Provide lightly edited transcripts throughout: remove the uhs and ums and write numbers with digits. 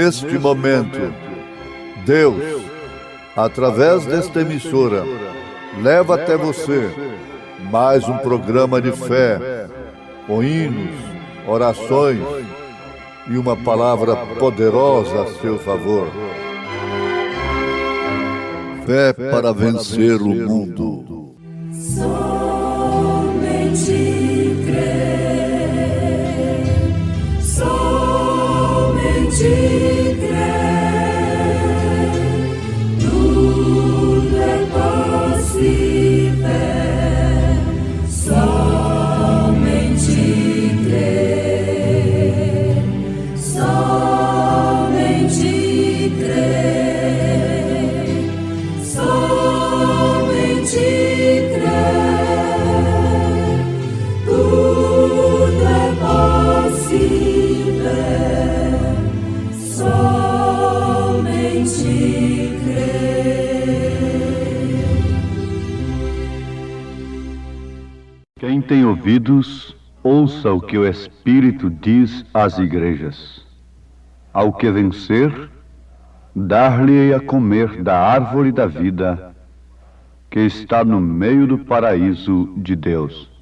neste momento, Deus, através desta emissora, leva até você mais um programa de fé, com hinos, orações e uma palavra poderosa a seu favor. Fé para vencer o mundo. Somente crer, somente crer, tudo é possível, somente crer, somente crer, somente crer, tudo é possível, somente crer. Quem tem ouvidos, ouça o que o Espírito diz às igrejas. Ao que vencer, dar-lhe-ei a comer da árvore da vida, que está no meio do paraíso de Deus.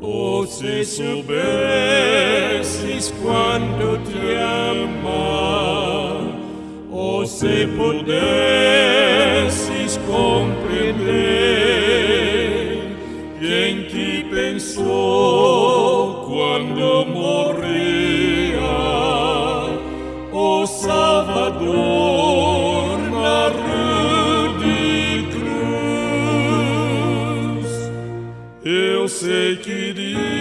Oh, se soubesses quanto te ama, oh, se pudesses compreender quem te pensou quando morria, o Salvador na rude cruz. Eu sei que irias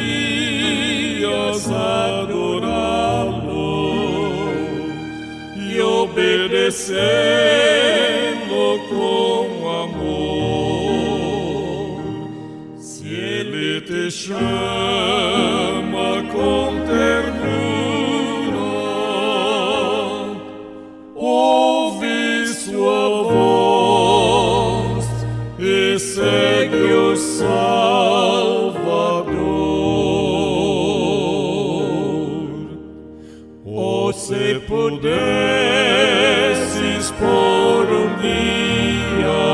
adorá-lo e obedecê-lo com amor. Se ele te chama com ternura, ouve sua voz e segue o se pudesses por dia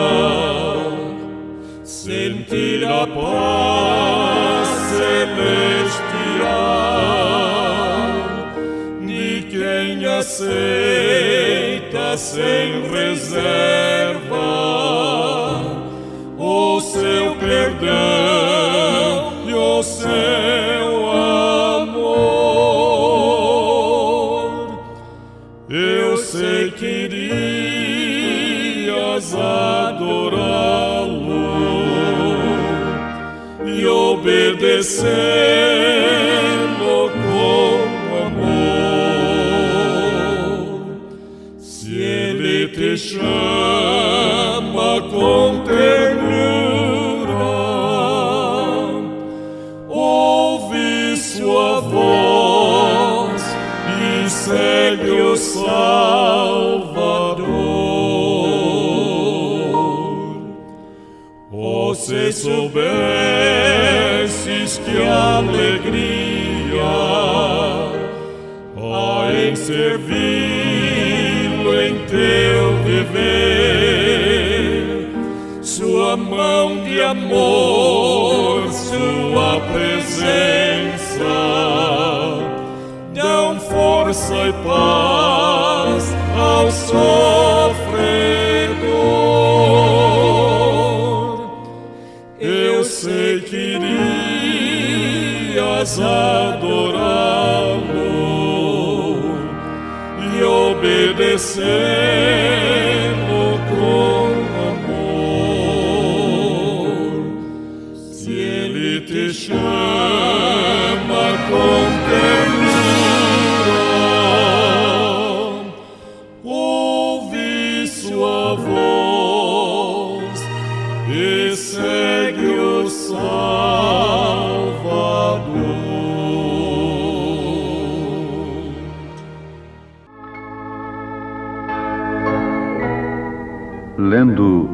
sentir a paz celestial de quem aceita sem reserva o seu perdão e o seu amor, eu sei que irias adorá-lo e obedecê-lo com amor. Se ele te chama com ternura, ouve sua voz e segue o Salvador. Oh, se soubesses que alegria há em servi-lo em teu viver, sua mão de amor, sua presença dão força e paz ao sofredor. Eu sei que irias adorá-lo e obedecê-lo com amor. Se ele te chama com ternura, ouve sua voz e segue o Salvador. lendo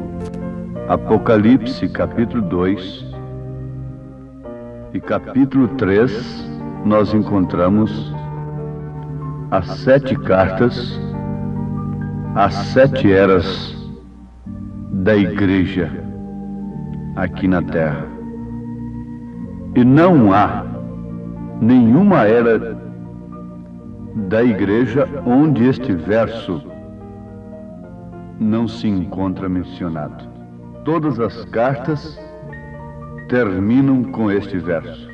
Apocalipse capítulo 2 e capítulo 3, nós encontramos as 7 cartas, as 7 eras da igreja aqui na terra. E não há nenhuma era da igreja onde este verso não se encontra mencionado. Todas as cartas terminam com este verso: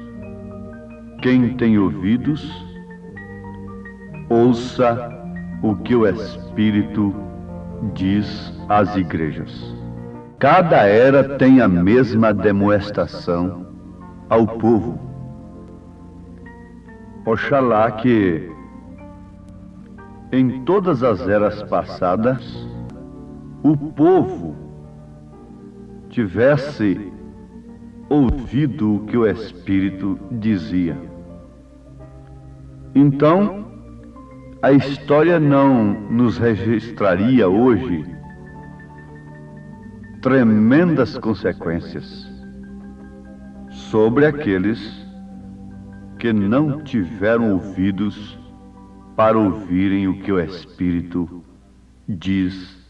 quem tem ouvidos, ouça o que o Espírito diz às igrejas. Cada era tem a mesma demonstração ao povo. Oxalá que em todas as eras passadas o povo tivesse ouvido o que o Espírito dizia. Então, a história não nos registraria hoje tremendas consequências sobre aqueles que não tiveram ouvidos para ouvirem o que o Espírito diz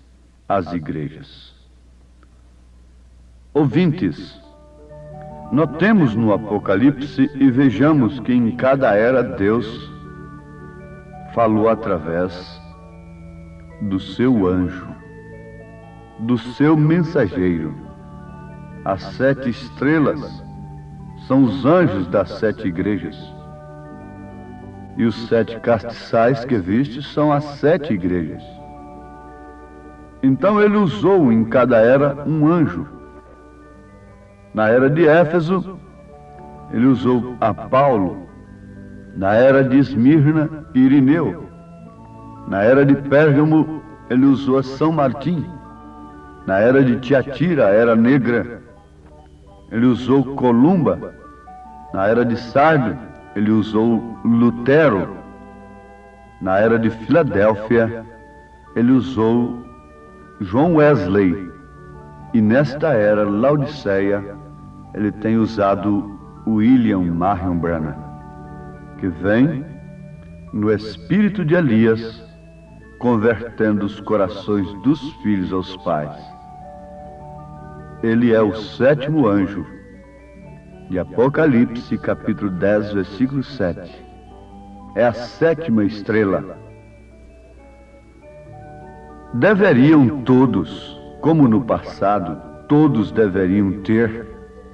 às igrejas. Ouvintes, notemos no Apocalipse e vejamos que em cada era Deus falou através do seu anjo, do seu mensageiro. As 7 estrelas são os anjos das 7 igrejas. E os 7 castiçais que viste são as 7 igrejas. Então ele usou em cada era um anjo. Na era de Éfeso, ele usou a Paulo. Na era de Esmirna, Irineu. Na era de Pérgamo, ele usou a São Martim. Na era de Tiatira, a era negra, ele usou Columba. Na era de Sardo, ele usou Lutero. Na era de Filadélfia, ele usou John Wesley. E nesta era, Laodiceia, ele tem usado William Marion Branham, que vem no espírito de Elias, convertendo os corações dos filhos aos pais. Ele é o 7º anjo de Apocalipse, capítulo 10, versículo 7. É a 7ª estrela. Deveriam todos, como no passado, todos deveriam ter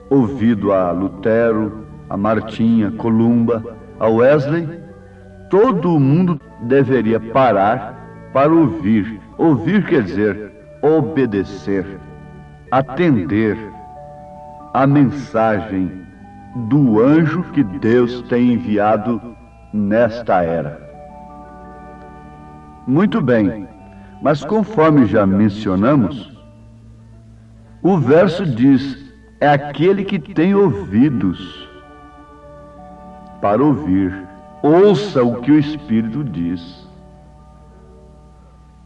ouvido a Lutero, a Martim, a Columba, a Wesley. Todo mundo deveria parar para ouvir. Ouvir quer dizer obedecer, atender a mensagem do anjo que Deus tem enviado nesta era. Muito bem, mas conforme já mencionamos, o verso diz: é aquele que tem ouvidos para ouvir, ouça o que o Espírito diz.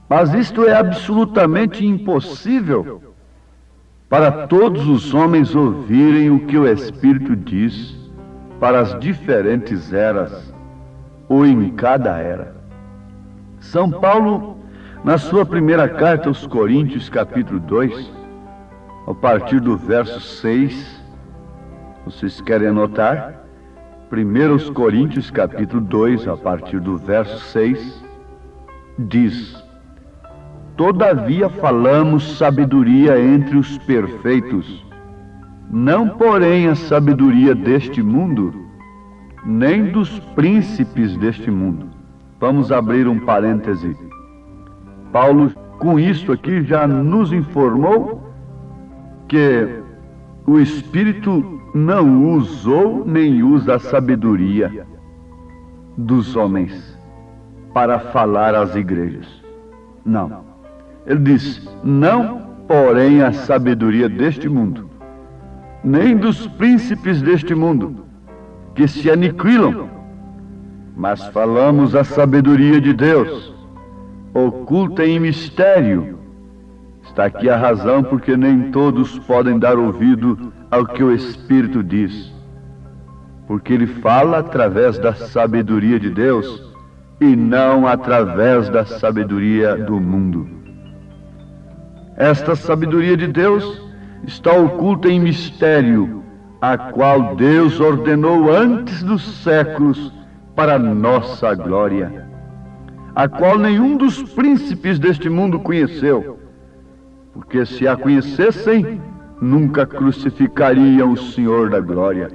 Mas isto é absolutamente impossível para todos os homens ouvirem o que o Espírito diz para as diferentes eras, ou em cada era. São Paulo, na sua primeira carta aos Coríntios, capítulo 2, a partir do verso 6, vocês querem anotar? 1 Coríntios, capítulo 2, a partir do verso 6, diz: todavia falamos sabedoria entre os perfeitos, não porém a sabedoria deste mundo, nem dos príncipes deste mundo. Vamos abrir um parêntese. Paulo, com isso aqui, já nos informou que o Espírito não usou nem usa a sabedoria dos homens para falar às igrejas. Não. Ele diz: não, porém, a sabedoria deste mundo, nem dos príncipes deste mundo, que se aniquilam, mas falamos a sabedoria de Deus, oculta em mistério, Está aqui a razão porque nem todos podem dar ouvido ao que o Espírito diz. Porque ele fala através da sabedoria de Deus e não através da sabedoria do mundo. Esta sabedoria de Deus está oculta em mistério, a qual Deus ordenou antes dos séculos para nossa glória, a qual nenhum dos príncipes deste mundo conheceu, porque se a conhecessem, nunca crucificariam o Senhor da glória,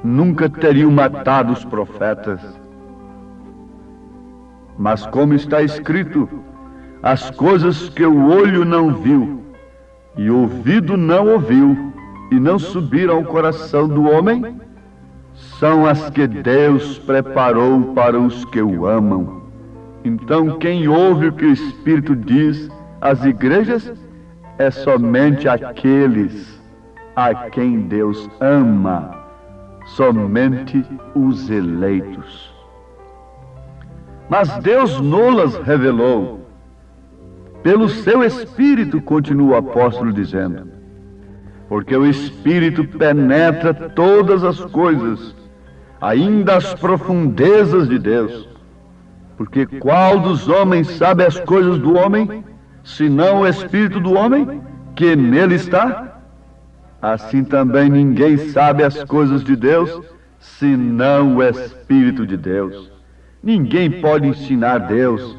nunca teriam matado os profetas. Mas como está escrito, as coisas que o olho não viu, e o ouvido não ouviu, e não subiram ao coração do homem, são as que Deus preparou para os que o amam. Então, quem ouve o que o Espírito diz às igrejas é somente aqueles a quem Deus ama, somente os eleitos. Mas Deus nolas revelou pelo seu Espírito, continua o apóstolo dizendo, porque o Espírito penetra todas as coisas, ainda as profundezas de Deus. Porque qual dos homens sabe as coisas do homem, senão o Espírito do homem, que nele está? Assim também ninguém sabe as coisas de Deus, senão o Espírito de Deus. Ninguém pode ensinar Deus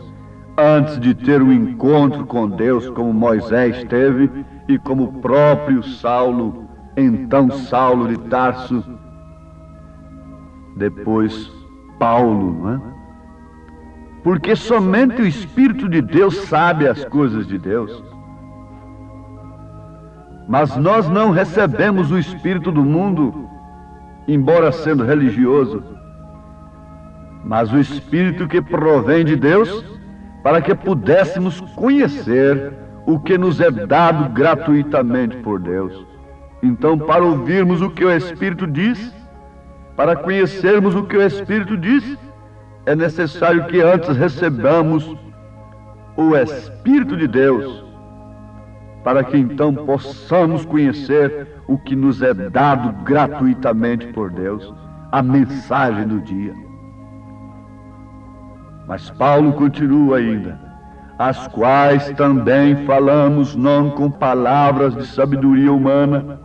antes de ter um encontro com Deus, como Moisés teve e como o próprio Saulo, então Saulo de Tarso, depois Paulo, não é? Porque somente o Espírito de Deus sabe as coisas de Deus. Mas nós não recebemos o Espírito do mundo, embora sendo religioso, mas o Espírito que provém de Deus, para que pudéssemos conhecer o que nos é dado gratuitamente por Deus. Então, para ouvirmos o que o Espírito diz, para conhecermos o que o Espírito diz, é necessário que antes recebamos o Espírito de Deus, para que então possamos conhecer o que nos é dado gratuitamente por Deus, a mensagem do dia. Mas Paulo continua ainda, as quais também falamos não com palavras de sabedoria humana,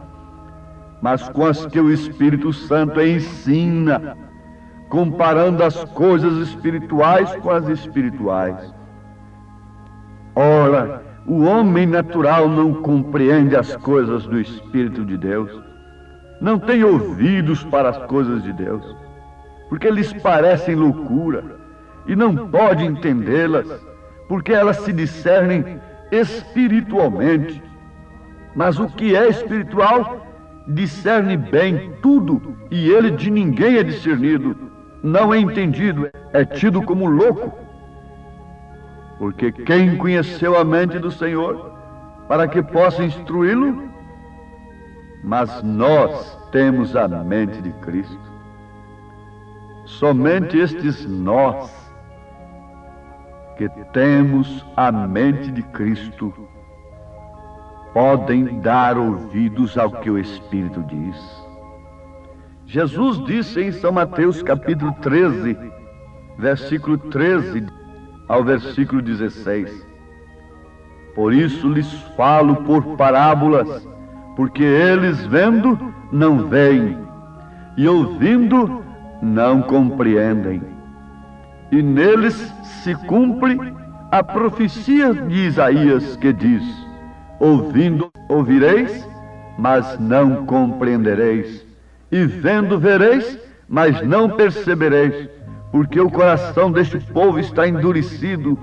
mas com as que o Espírito Santo ensina, comparando as coisas espirituais com as espirituais. Ora, o homem natural não compreende as coisas do Espírito de Deus, não tem ouvidos para as coisas de Deus, porque lhes parecem loucura, e não pode entendê-las, porque elas se discernem espiritualmente. Mas o que é espiritual discerne bem tudo, e ele de ninguém é discernido, não é entendido, é tido como louco. Porque quem conheceu a mente do Senhor, para que possa instruí-lo? Mas nós temos a mente de Cristo. Somente estes nós, que temos a mente de Cristo, podem dar ouvidos ao que o Espírito diz. Jesus disse em São Mateus capítulo 13, versículo 13 ao versículo 16, por isso lhes falo por parábolas, porque eles vendo não veem, e ouvindo não compreendem. E neles se cumpre a profecia de Isaías, que diz, ouvindo ouvireis, mas não compreendereis, e vendo vereis, mas não percebereis, porque o coração deste povo está endurecido,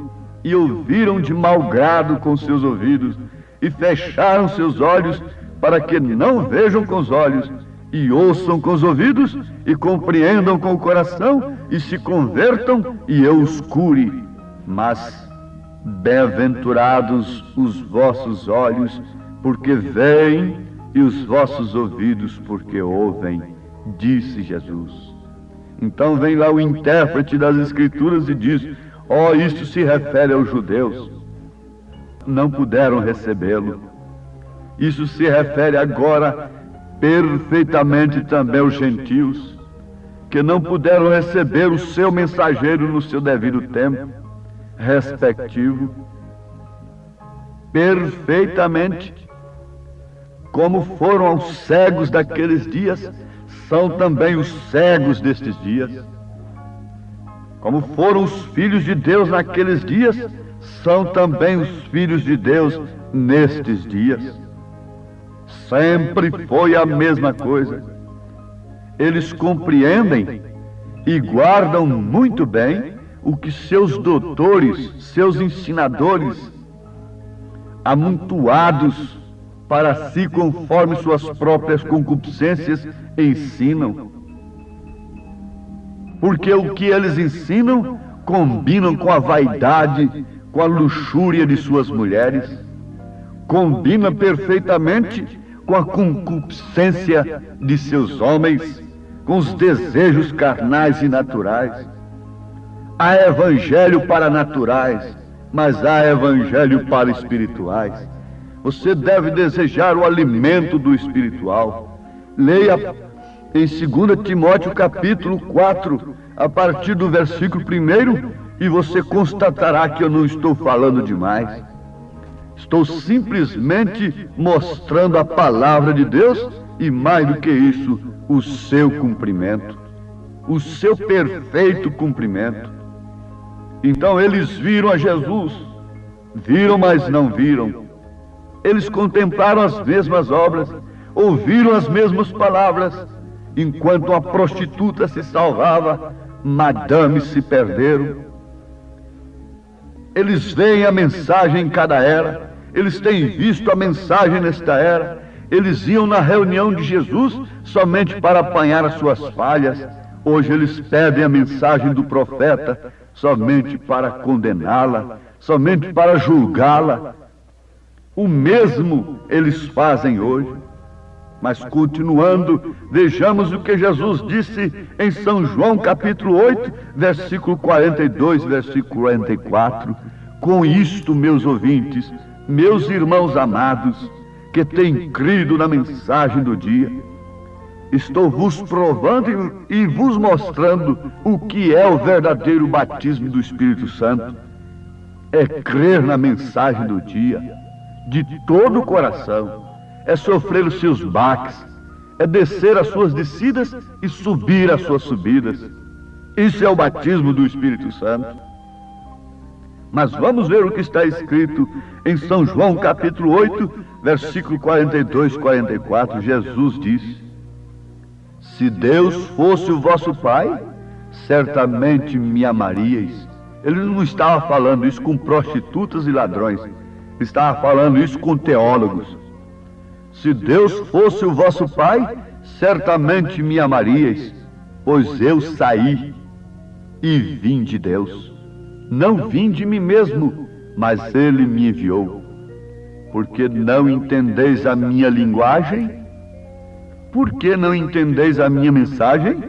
e ouviram de mau grado com seus ouvidos, e fecharam seus olhos, para que não vejam com os olhos, e ouçam com os ouvidos, e compreendam com o coração, e se convertam, e eu os cure. Mas bem-aventurados os vossos olhos, porque veem, e os vossos ouvidos, porque ouvem, disse Jesus. Então vem lá o intérprete das Escrituras e diz, isto se refere aos judeus. não puderam recebê-lo. Isso se refere agora perfeitamente também aos gentios, que não puderam receber o seu mensageiro no seu devido tempo respectivo. Perfeitamente, como foram os cegos daqueles dias, são também os cegos destes dias. Como foram os filhos de Deus naqueles dias, são também os filhos de Deus nestes dias. Sempre foi a mesma coisa. Eles compreendem e guardam muito bem o que seus doutores, seus ensinadores, amontoados para si conforme suas próprias concupiscências, ensinam. Porque o que eles ensinam combinam com a vaidade, com a luxúria de suas mulheres, combina perfeitamente com a concupiscência de seus homens, com os desejos carnais e naturais. Há evangelho para naturais, mas há evangelho para espirituais. Você deve desejar o alimento do espiritual. Leia em 2 Timóteo capítulo 4, a partir do versículo 1, e você constatará que eu não estou falando demais. Estou simplesmente mostrando a palavra de Deus e, mais do que isso, o seu cumprimento, o seu perfeito cumprimento. Então eles viram a Jesus, viram, mas não viram. Eles contemplaram as mesmas obras, ouviram as mesmas palavras. Enquanto a prostituta se salvava, madames se perderam. Eles veem a mensagem em cada era, eles têm visto a mensagem nesta era. Eles iam na reunião de Jesus somente para apanhar as suas falhas. Hoje eles pedem a mensagem do profeta somente para condená-la, somente para julgá-la. O mesmo eles fazem hoje. Mas continuando, vejamos o que Jesus disse em São João capítulo 8, versículo 42, versículo 44. Com isto, meus ouvintes, meus irmãos amados, que têm crido na mensagem do dia, estou vos provando e vos mostrando o que é o verdadeiro batismo do Espírito Santo. É crer na mensagem do dia, de todo o coração. É sofrer os seus baques, é descer as suas descidas e subir as suas subidas. Isso é o batismo do Espírito Santo. Mas vamos ver o que está escrito em São João capítulo 8, versículo 42, 44. Jesus disse: se Deus fosse o vosso Pai, certamente me amaríeis. Ele não estava falando isso com prostitutas e ladrões, estava falando isso com teólogos. Se Deus fosse o vosso Pai, certamente me amaríeis, pois eu saí e vim de Deus. Não vim de mim mesmo, mas Ele me enviou. Porque não entendeis a minha linguagem? Por que não entendeis a minha mensagem?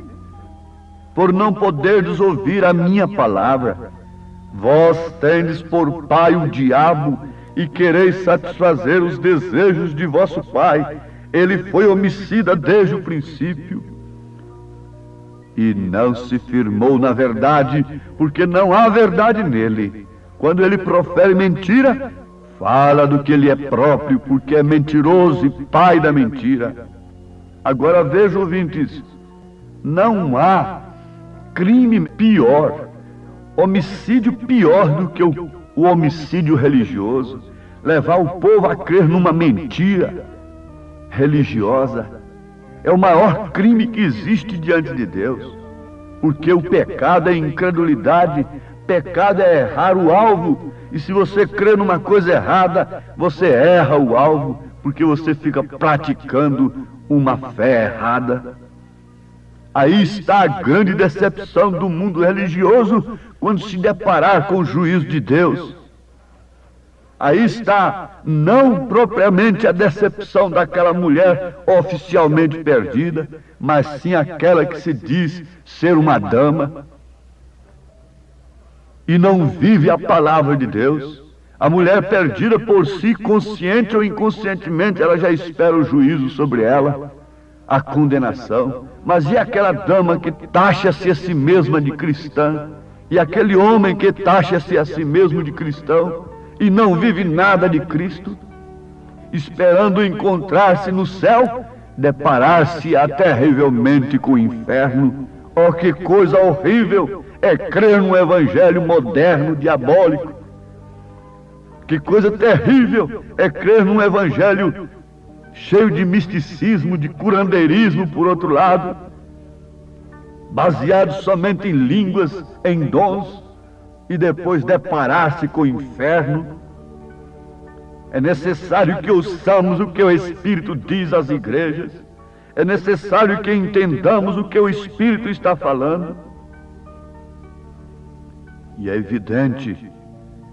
Por não poderdes ouvir a minha palavra. Vós tendes por pai o diabo, e quereis satisfazer os desejos de vosso pai. Ele foi homicida desde o princípio, e não se firmou na verdade, porque não há verdade nele. Quando ele profere mentira, fala do que ele é próprio, porque é mentiroso e pai da mentira. Agora veja, ouvintes, não há crime pior, homicídio pior do que o homicídio religioso. Levar o povo a crer numa mentira religiosa é o maior crime que existe diante de Deus. Porque o pecado é incredulidade, pecado é errar o alvo. E se você crê numa coisa errada, você erra o alvo, porque você fica praticando uma fé errada. Aí está a grande decepção do mundo religioso quando se deparar com o juízo de Deus. Aí está não propriamente a decepção daquela mulher oficialmente perdida, mas sim aquela que se diz ser uma dama e não vive a palavra de Deus. A mulher perdida por si, consciente ou inconscientemente, ela já espera o juízo sobre ela, a condenação. Mas e aquela dama que taxa-se a si mesma de cristã? E aquele homem que taxa-se a si mesmo de cristão e não vive nada de Cristo, esperando encontrar-se no céu, deparar-se-á terrivelmente com o inferno. Oh, que coisa horrível é crer num evangelho moderno, diabólico. Que coisa terrível é crer num evangelho cheio de misticismo, de curandeirismo, por outro lado, baseado somente em línguas, em dons, e depois deparar-se com o inferno. É necessário que ouçamos o que o Espírito diz às igrejas. É necessário que entendamos o que o Espírito está falando. E é evidente,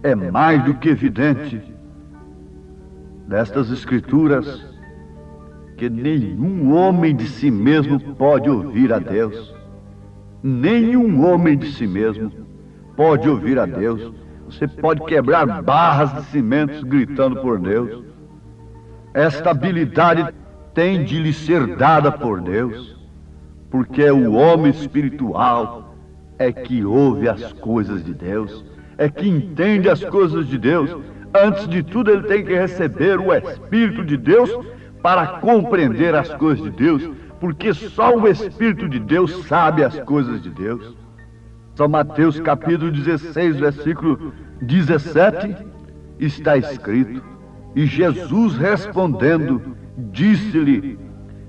é mais do que evidente, nestas Escrituras, que nenhum homem de si mesmo pode ouvir a Deus. Nenhum homem de si mesmo pode ouvir a Deus. Você pode quebrar barras de cimentos gritando por Deus. Esta habilidade tem de lhe ser dada por Deus, porque o homem espiritual é que ouve as coisas de Deus, é que entende as coisas de Deus. Antes de tudo, ele tem que receber o Espírito de Deus para compreender as coisas de Deus, porque só o Espírito de Deus sabe as coisas de Deus. São Mateus capítulo 16, versículo 17, está escrito: e Jesus respondendo, disse-lhe: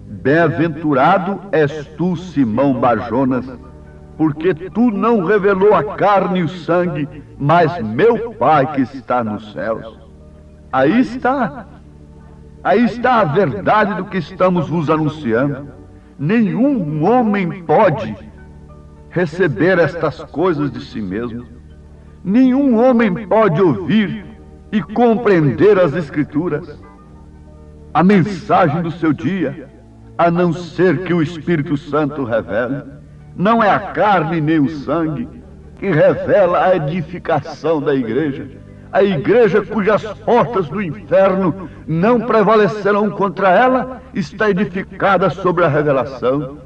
bem-aventurado és tu, Simão Barjonas, porque tu não revelou a carne e o sangue, mas meu Pai que está nos céus. Aí está a verdade do que estamos vos anunciando. Nenhum homem pode receber estas coisas de si mesmo. Nenhum homem pode ouvir e compreender as Escrituras, a mensagem do seu dia, a não ser que o Espírito Santo revele. Não é a carne nem o sangue que revela a edificação da igreja. A igreja cujas portas do inferno não prevalecerão contra ela está edificada sobre a revelação.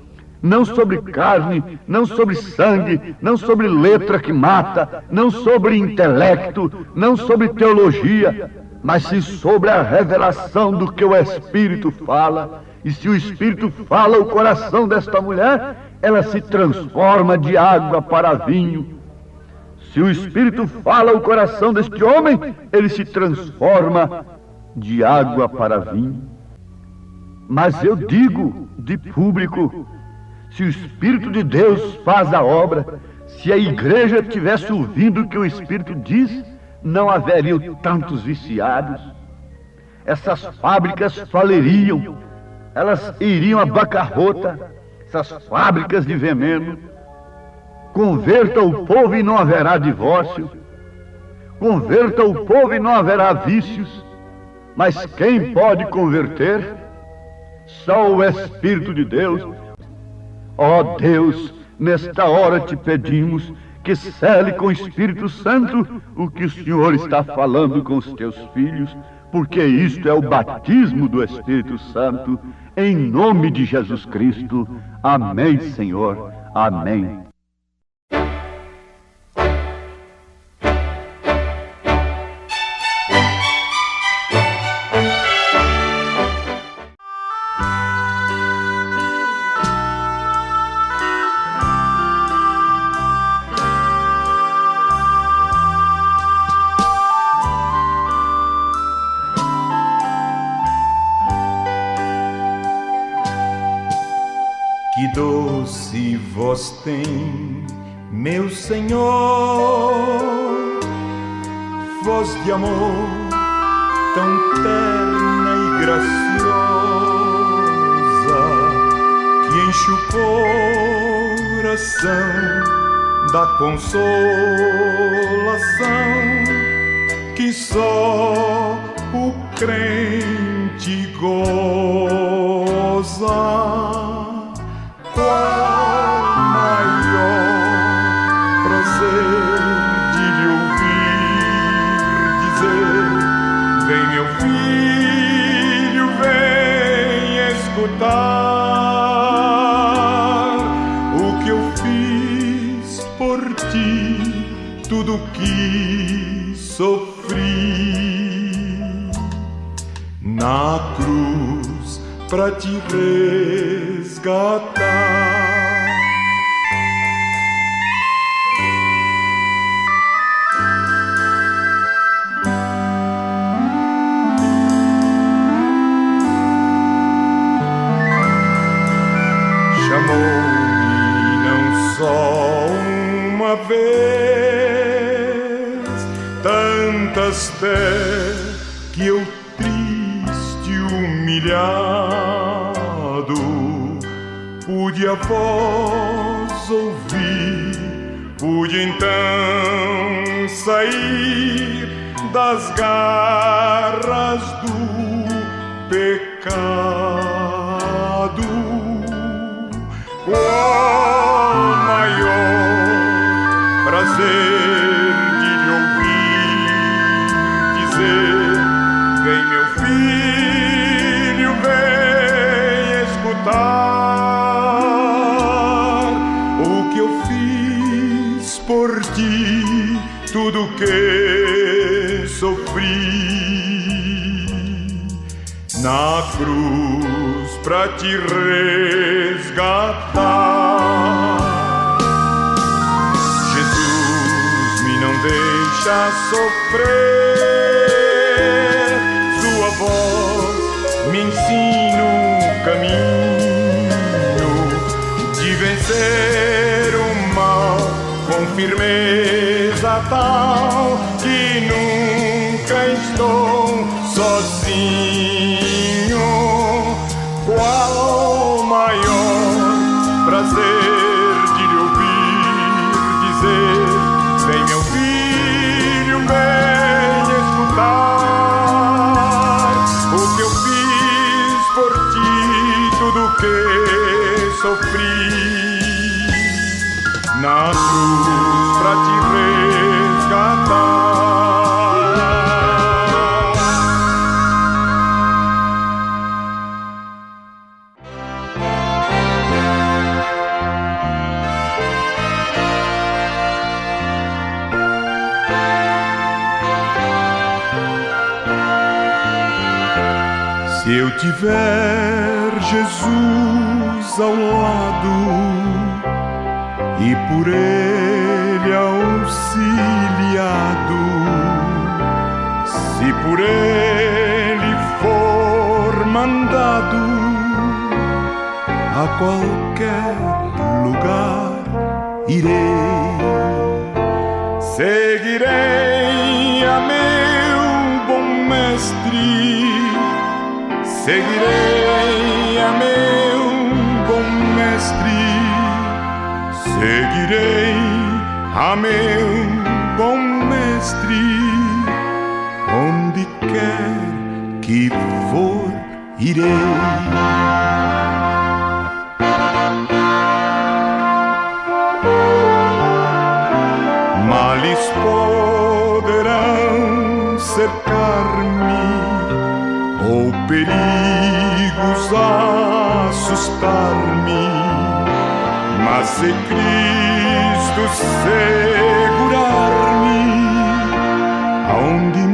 Não sobre carne, não sobre sangue, não sobre letra que mata, não sobre intelecto, não sobre teologia, mas sim sobre a revelação do que o Espírito fala. E se o Espírito fala o coração desta mulher, ela se transforma de água para vinho. Se o Espírito fala o coração deste homem, ele se transforma de água para vinho. Mas eu digo de público, se o Espírito de Deus faz a obra, se a igreja tivesse ouvindo o que o Espírito diz, não haveriam tantos viciados. Essas fábricas faliriam, elas iriam à bancarrota, essas fábricas de veneno. Converta o povo e não haverá divórcio. Converta o povo e não haverá vícios. Mas quem pode converter? Só o Espírito de Deus. Ó Deus, nesta hora te pedimos que cele com o Espírito Santo o que o Senhor está falando com os teus filhos, porque isto é o batismo do Espírito Santo, em nome de Jesus Cristo. Amém, Senhor. Amém. Que doce voz tem, meu Senhor, voz de amor tão terna e graciosa, que enche o coração da consolação que só o crente goza. Qual maior prazer de lhe ouvir dizer Vem, meu filho, vem escutar o que eu fiz por ti, tudo que sofri na cruz pra te resgatar. Chamou-me não só uma vez, tantas vezes que eu triste, humilhado, pude a voz ouvir, pude então sair das garras do pecado. Qual maior prazer de lhe ouvir dizer: vem, meu filho, vem escutar o que eu fiz por ti, tudo que sofri na cruz pra te resgatar. Jesus me não deixa sofrer, sua voz me ensina o caminho de vencer o mal com firmeza tal que nunca estou sozinho. Qual maior prazer de lhe ouvir dizer: vem, meu filho, vem escutar o que eu fiz por ti, tudo que sofri na cruz pra te resgatar. Se eu tiver Jesus ao lado e por Ele auxiliado, se por Ele for mandado a qualquer lugar, irei, seguirei a meu bom mestre. Seguirei a meu bom mestre, seguirei a meu bom mestre, onde quer que for, irei. Males poderão cercar-me, ou perigos assustar-me, mas se Cristo segurar-me, aonde